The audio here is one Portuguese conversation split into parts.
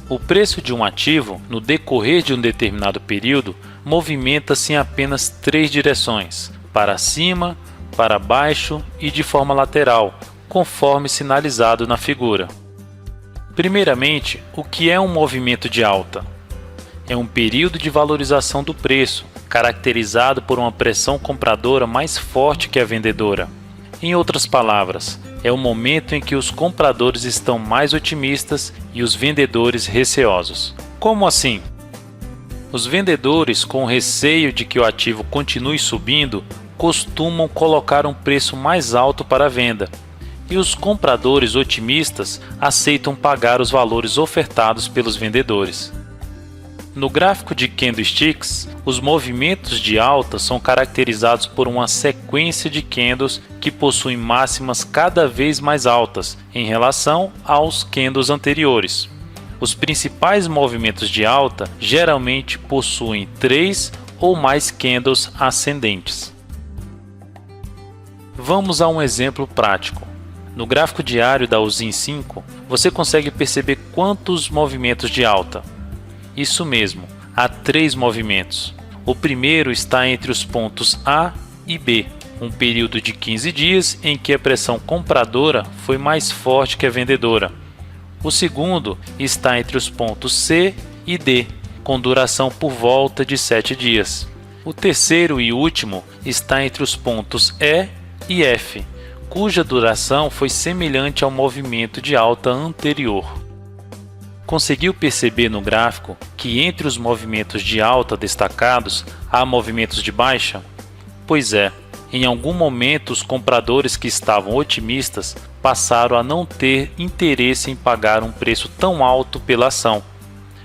O preço de um ativo, no decorrer de um determinado período, movimenta-se em apenas 3 direções: para cima, para baixo e de forma lateral, conforme sinalizado na figura. Primeiramente, o que é um movimento de alta? É um período de valorização do preço, caracterizado por uma pressão compradora mais forte que a vendedora. Em outras palavras, é o momento em que os compradores estão mais otimistas e os vendedores receosos. Como assim? Os vendedores, com receio de que o ativo continue subindo, costumam colocar um preço mais alto para a venda, e os compradores otimistas aceitam pagar os valores ofertados pelos vendedores. No gráfico de candlesticks, os movimentos de alta são caracterizados por uma sequência de candles que possuem máximas cada vez mais altas em relação aos candles anteriores. Os principais movimentos de alta geralmente possuem 3 ou mais candles ascendentes. Vamos a um exemplo prático. No gráfico diário da USIN 5, você consegue perceber quantos movimentos de alta. Isso mesmo, há 3 movimentos. O primeiro está entre os pontos A e B, um período de 15 dias em que a pressão compradora foi mais forte que a vendedora. O segundo está entre os pontos C e D, com duração por volta de 7 dias. O terceiro e último está entre os pontos E e F, cuja duração foi semelhante ao movimento de alta anterior. Conseguiu perceber no gráfico que entre os movimentos de alta destacados há movimentos de baixa? Pois é, em algum momento os compradores que estavam otimistas passaram a não ter interesse em pagar um preço tão alto pela ação.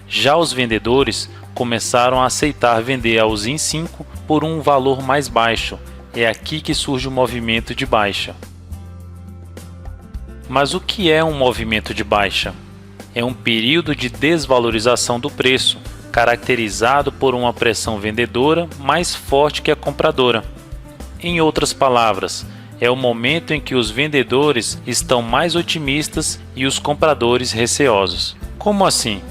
Já os vendedores começaram a aceitar vender a USIN 5 por um valor mais baixo. É aqui que surge o movimento de baixa. Mas o que é um movimento de baixa? É um período de desvalorização do preço, caracterizado por uma pressão vendedora mais forte que a compradora. Em outras palavras, é o momento em que os vendedores estão mais otimistas e os compradores receosos. Como assim?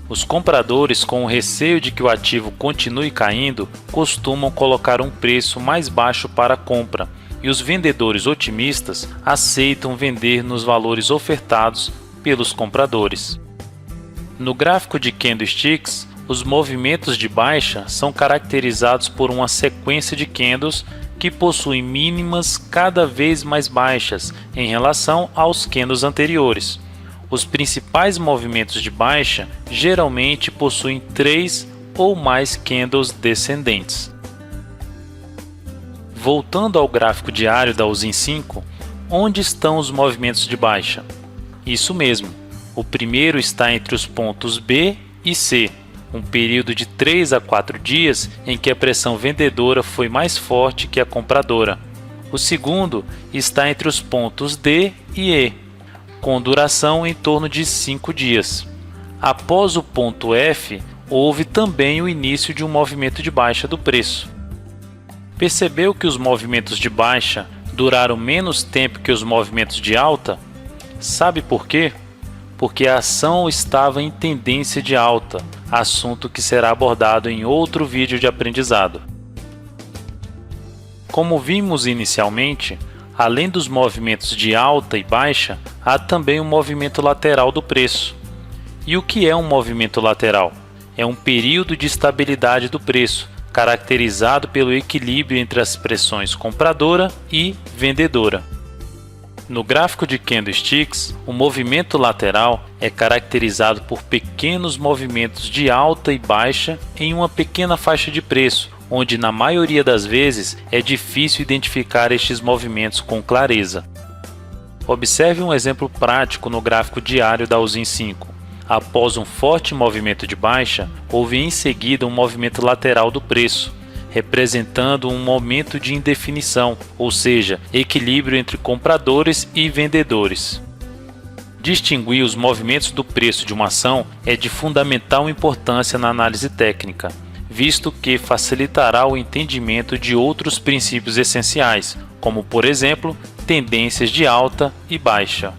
Os compradores, com o receio de que o ativo continue caindo, costumam colocar um preço mais baixo para a compra, e os vendedores otimistas aceitam vender nos valores ofertados pelos compradores. No gráfico de candlesticks, os movimentos de baixa são caracterizados por uma sequência de candles que possuem mínimas cada vez mais baixas em relação aos candles anteriores. Os principais movimentos de baixa geralmente possuem 3 ou mais candles descendentes. Voltando ao gráfico diário da USIN 5, onde estão os movimentos de baixa? Isso mesmo, o primeiro está entre os pontos B e C, um período de 3 a 4 dias em que a pressão vendedora foi mais forte que a compradora. O segundo está entre os pontos D e E, com duração em torno de 5 dias. Após o ponto F, houve também o início de um movimento de baixa do preço. Percebeu que os movimentos de baixa duraram menos tempo que os movimentos de alta? Sabe por quê? Porque a ação estava em tendência de alta, assunto que será abordado em outro vídeo de aprendizado. Como vimos inicialmente, além dos movimentos de alta e baixa, há também um movimento lateral do preço. E o que é um movimento lateral? É um período de estabilidade do preço, caracterizado pelo equilíbrio entre as pressões compradora e vendedora. No gráfico de candlesticks, o movimento lateral é caracterizado por pequenos movimentos de alta e baixa em uma pequena faixa de preço, onde na maioria das vezes é difícil identificar estes movimentos com clareza. Observe um exemplo prático no gráfico diário da USIN 5. Após um forte movimento de baixa, houve em seguida um movimento lateral do preço, representando um momento de indefinição, ou seja, equilíbrio entre compradores e vendedores. Distinguir os movimentos do preço de uma ação é de fundamental importância na análise técnica, visto que facilitará o entendimento de outros princípios essenciais, como por exemplo, tendências de alta e baixa.